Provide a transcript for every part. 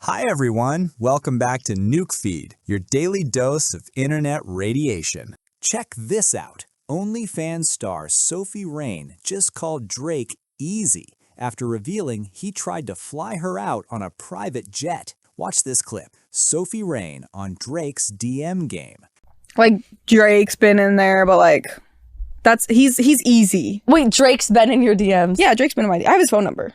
Hi everyone, welcome back to Nuke Feed, your daily dose of internet radiation. Check this out. OnlyFans star SOPHIE RAIN just called Drake easy after revealing he tried to fly her out on a private jet. Watch this clip. SOPHIE RAIN on Drake's DM game. Like, Drake's been in there, but like, he's easy. Wait, Drake's been in your DMs? Yeah, Drake's been in my DMs. I have his phone number.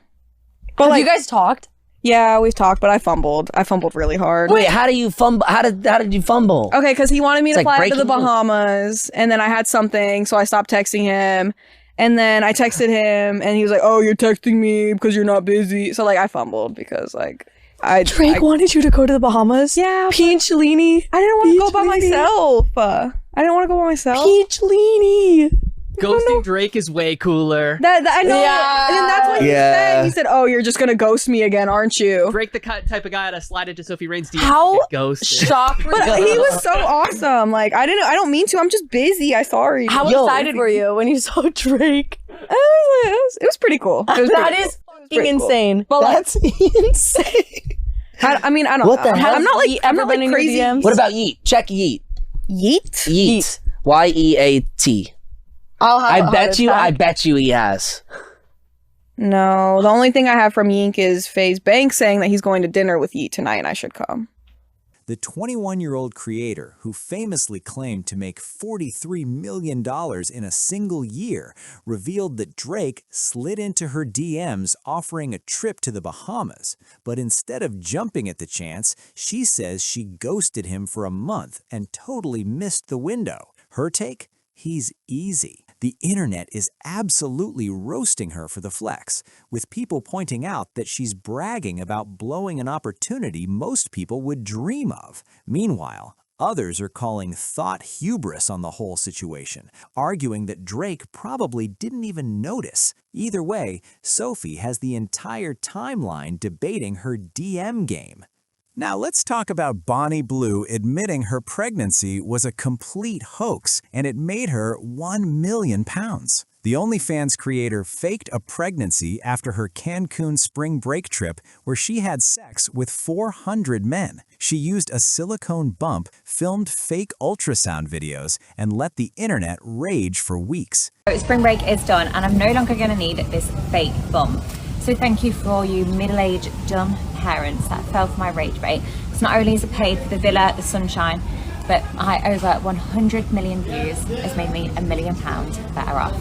But Have like, you guys talked? Yeah, we've talked, but I fumbled. I fumbled really hard. Wait, how do you fumble? How did you fumble? Okay, because he wanted me to like fly to the breaking news. Bahamas, and then I had something, so I stopped texting him. And then I texted him, and he was like, "Oh, you're texting me because you're not busy." So like, I fumbled because like, Drake wanted you to go to the Bahamas? Yeah. Peachlini. I didn't want to go by myself. I didn't want to go by myself. Peachlini. Ghosting Drake is way cooler. I know. Yeah. And then that's what he said. He said, "Oh, you're just gonna ghost me again, aren't you?" Drake, the type of guy to slide into SOPHIE RAIN's DM. How and get ghosted. shocked were But you? he was so awesome. Like, I don't mean to. I'm just busy. Sorry. How excited were you when you saw Drake? It was pretty cool. It was That pretty is cool. fucking insane. But That's insane. I mean, I don't What know. the hell? I'm not like ever been in your crazy. DMs? What about Yeet? Check Yeet. Yeet? Yeet. Y-E-A-T. I bet you he has. No, the only thing I have from Yeek is FaZe Banks saying that he's going to dinner with Yeet tonight and I should come. The 21-year-old creator, who famously claimed to make $43 million in a single year, revealed that Drake slid into her DMs offering a trip to the Bahamas. But instead of jumping at the chance, she says she ghosted him for a month and totally missed the window. Her take? He's easy. The internet is absolutely roasting her for the flex, with people pointing out that she's bragging about blowing an opportunity most people would dream of. Meanwhile, others are calling thought hubris on the whole situation, arguing that Drake probably didn't even notice. Either way, Sophie has the entire timeline debating her DM game. Now let's talk about Bonnie Blue admitting her pregnancy was a complete hoax and it made her 1 million pounds. The OnlyFans creator faked a pregnancy after her Cancun spring break trip where she had sex with 400 men. She used a silicone bump, filmed fake ultrasound videos, and let the internet rage for weeks. Spring break is done and I'm no longer going to need this fake bump. So thank you for all you middle-aged dumb parents that fell for my rage bait. Because not only has it paid for the villa, the sunshine, but my over 100 million views has made me £1 million better off.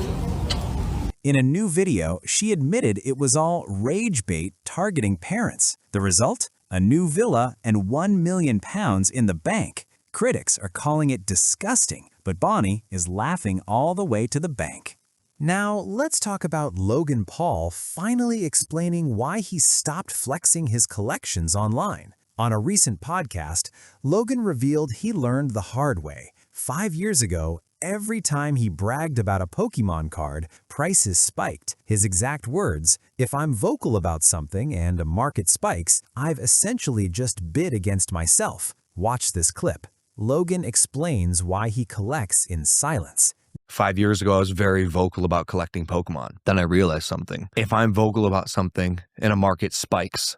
In a new video, she admitted it was all rage bait targeting parents. The result? A new villa and 1 million pounds in the bank. Critics are calling it disgusting, but Bonnie is laughing all the way to the bank. Now, let's talk about Logan Paul finally explaining why he stopped flexing his collections online. On a recent podcast, Logan revealed he learned the hard way. 5 years ago, every time he bragged about a Pokémon card, prices spiked. His exact words, "If I'm vocal about something and a market spikes, I've essentially just bid against myself." Watch this clip. Logan explains why he collects in silence. 5 years ago, I was very vocal about collecting Pokemon. Then I realized something. If I'm vocal about something and a market spikes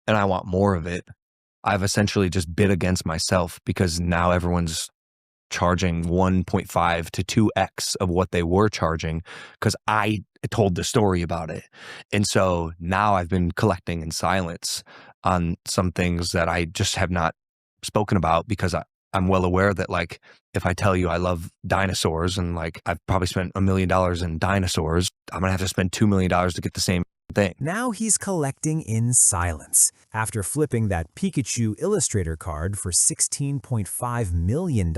and I want more of it, I've essentially just bid against myself because now everyone's charging 1.5 to 2x of what they were charging because I told the story about it. And so now I've been collecting in silence on some things that I just have not spoken about because I'm well aware that, like, if I tell you I love dinosaurs and, like, I've probably spent $1 million in dinosaurs, I'm going to have to spend $2 million to get the same thing. Now he's collecting in silence. After flipping that Pikachu Illustrator card for $16.5 million,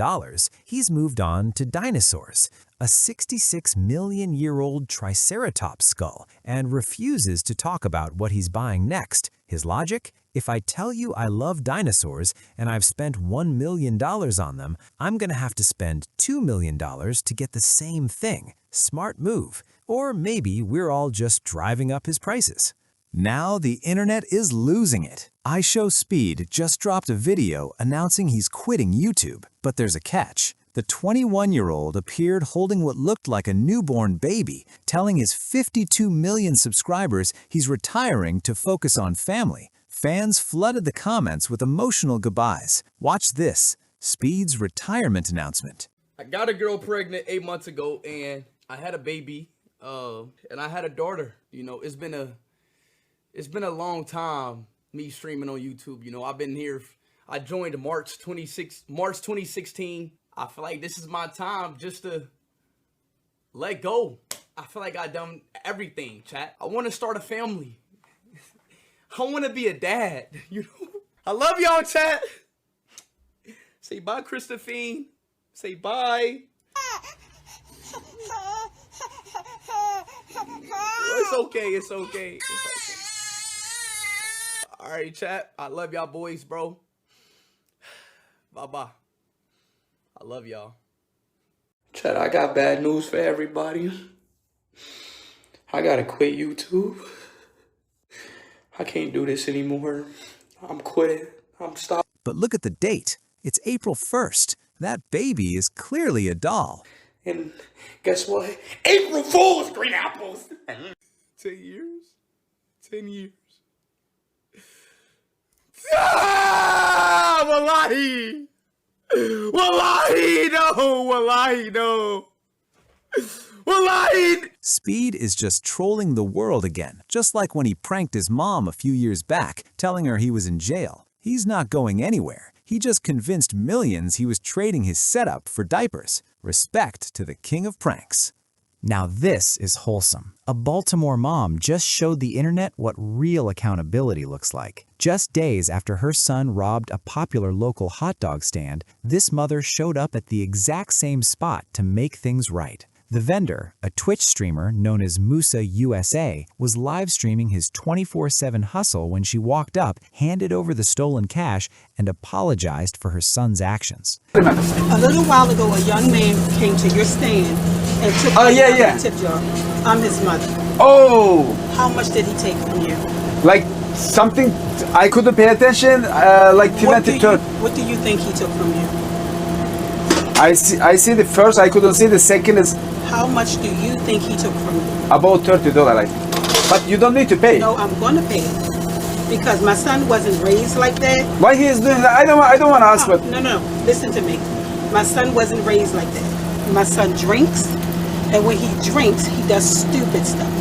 he's moved on to dinosaurs, a 66-million-year-old Triceratops skull, and refuses to talk about what he's buying next. His logic? If I tell you I love dinosaurs and I've spent $1 million on them, I'm going to have to spend $2 million to get the same thing. Smart move. Or maybe we're all just driving up his prices. Now the internet is losing it. ISHOWSPEED just dropped a video announcing he's quitting YouTube, but there's a catch. The 21-year-old appeared holding what looked like a newborn baby, telling his 52 million subscribers he's retiring to focus on family. Fans flooded the comments with emotional goodbyes. Watch this, Speed's retirement announcement. I got a girl pregnant 8 months ago, and I had a baby, and I had a daughter. You know, it's been a long time me streaming on YouTube. You know, I've been here. I joined March 2016. I feel like this is my time just to let go. I feel like I've done everything, chat. I want to start a family. I want to be a dad. You know, I love y'all, chat. Say bye, Christophine. Say bye. It's okay. It's okay. It's okay. All right, chat. I love y'all boys, bro. Bye-bye. I love y'all. Chat, I got bad news for everybody. I gotta quit YouTube. I can't do this anymore. I'm quitting. I'm stopping. But look at the date. It's April 1st. That baby is clearly a doll. And guess what? April Fool's, green apples. 10 years? 10 years. Ah! Wallahi! Wallahi, no! Wallahi, no! Wallahi! Speed is just trolling the world again, just like when he pranked his mom a few years back, telling her he was in jail. He's not going anywhere. He just convinced millions he was trading his setup for diapers. Respect to the king of pranks. Now this is wholesome. A Baltimore mom just showed the internet what real accountability looks like. Just days after her son robbed a popular local hot dog stand, this mother showed up at the exact same spot to make things right. The vendor, a Twitch streamer known as Musa USA, was live streaming his 24/7 hustle when she walked up, handed over the stolen cash, and apologized for her son's actions. A little while ago, a young man came to your stand and took a tip jar. I'm his mother. Oh, How much did he take from you? like something I couldn't pay attention. Like What do 23rd. what do you think he took from you? I see the first. I couldn't see the second is How much do you think he took from you? about $30. Like, but you don't need to pay. No, I'm going to pay it because my son wasn't raised like that. Why he is doing that? I don't want to ask. But No. Listen to me. My son wasn't raised like that. My son drinks, and when he drinks, he does stupid stuff.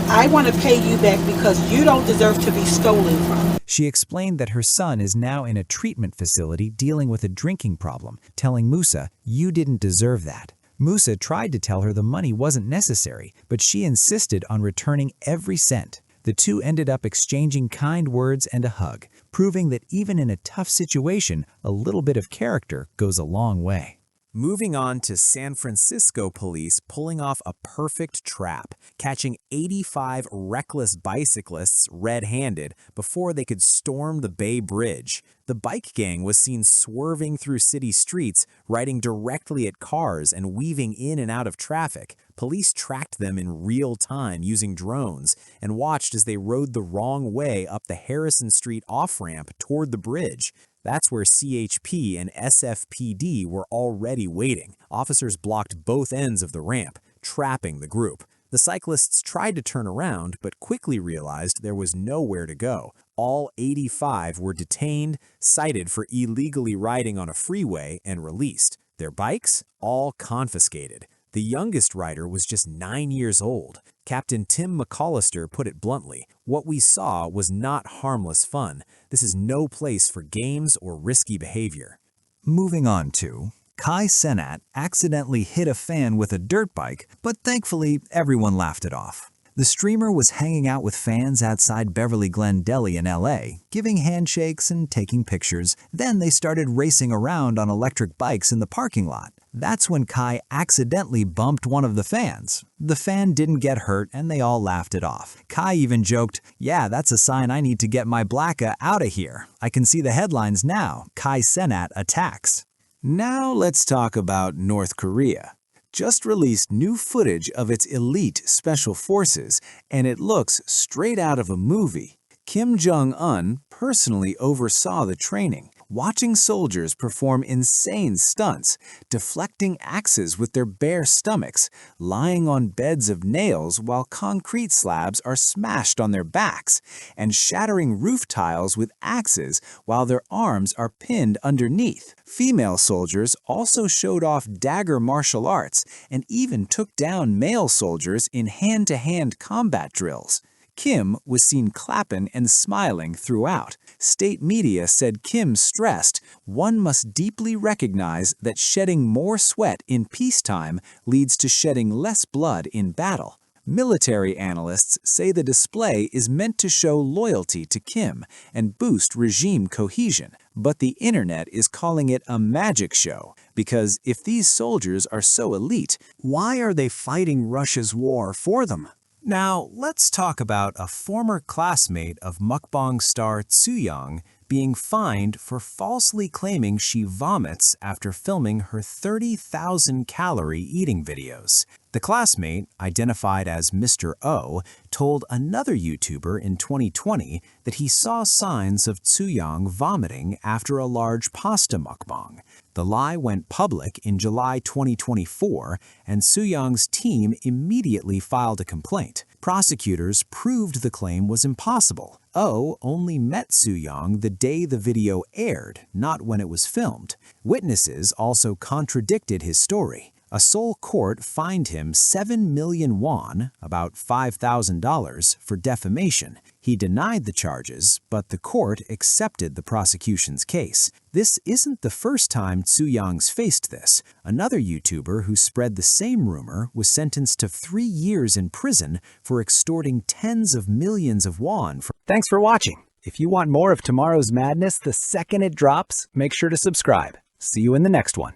I want to pay you back because you don't deserve to be stolen from. She explained that her son is now in a treatment facility dealing with a drinking problem, telling Musa, "You didn't deserve that." Musa tried to tell her the money wasn't necessary, but she insisted on returning every cent. The two ended up exchanging kind words and a hug, proving that even in a tough situation, a little bit of character goes a long way. Moving on to San Francisco police pulling off a perfect trap, catching 85 reckless bicyclists red-handed before they could storm the Bay Bridge. The bike gang was seen swerving through city streets, riding directly at cars and weaving in and out of traffic. Police tracked them in real time using drones and watched as they rode the wrong way up the Harrison Street off-ramp toward the bridge. That's where CHP and SFPD were already waiting. Officers blocked both ends of the ramp, trapping the group. The cyclists tried to turn around, but quickly realized there was nowhere to go. All 85 were detained, cited for illegally riding on a freeway, and released. Their bikes, all confiscated. The youngest rider was just 9 years old. Captain Tim McAllister put it bluntly, "What we saw was not harmless fun. This is no place for games or risky behavior." Moving on to, Cenat accidentally hit a fan with a dirt bike, but thankfully everyone laughed it off. The streamer was hanging out with fans outside Beverly Glen Deli in LA, giving handshakes and taking pictures. Then they started racing around on electric bikes in the parking lot. That's when Kai accidentally bumped one of the fans. The fan didn't get hurt and they all laughed it off. Kai even joked, "Yeah, that's a sign I need to get my blacka out of here. I can see the headlines now. Cenat attacks." Now let's talk about North Korea. Just released new footage of its elite special forces, and it looks straight out of a movie. Kim Jong-un personally oversaw the training. Watching soldiers perform insane stunts, deflecting axes with their bare stomachs, lying on beds of nails while concrete slabs are smashed on their backs, and shattering roof tiles with axes while their arms are pinned underneath. Female soldiers also showed off dagger martial arts and even took down male soldiers in hand-to-hand combat drills. Kim was seen clapping and smiling throughout. State media said Kim stressed, "One must deeply recognize that shedding more sweat in peacetime leads to shedding less blood in battle." Military analysts say the display is meant to show loyalty to Kim and boost regime cohesion, but the internet is calling it a magic show, because if these soldiers are so elite, why are they fighting Russia's war for them? Now, let's talk about a former classmate of Mukbang star TZUYANG being fined for falsely claiming she vomits after filming her 30,000-calorie eating videos. The classmate, identified as Mr. O, told another YouTuber in 2020 that he saw signs of TZUYANG vomiting after a large pasta mukbang. The lie went public in July 2024, and TZUYANG's team immediately filed a complaint. Prosecutors proved the claim was impossible. O only met TZUYANG the day the video aired, not when it was filmed. Witnesses also contradicted his story. A Seoul court fined him 7 million won, about $5,000, for defamation. He denied the charges, but the court accepted the prosecution's case. This isn't the first time TZUYANG's faced this. Another YouTuber who spread the same rumor was sentenced to 3 years in prison for extorting tens of millions of won. Thanks for watching. If you want more of tomorrow's madness the second it drops, make sure to subscribe. See you in the next one.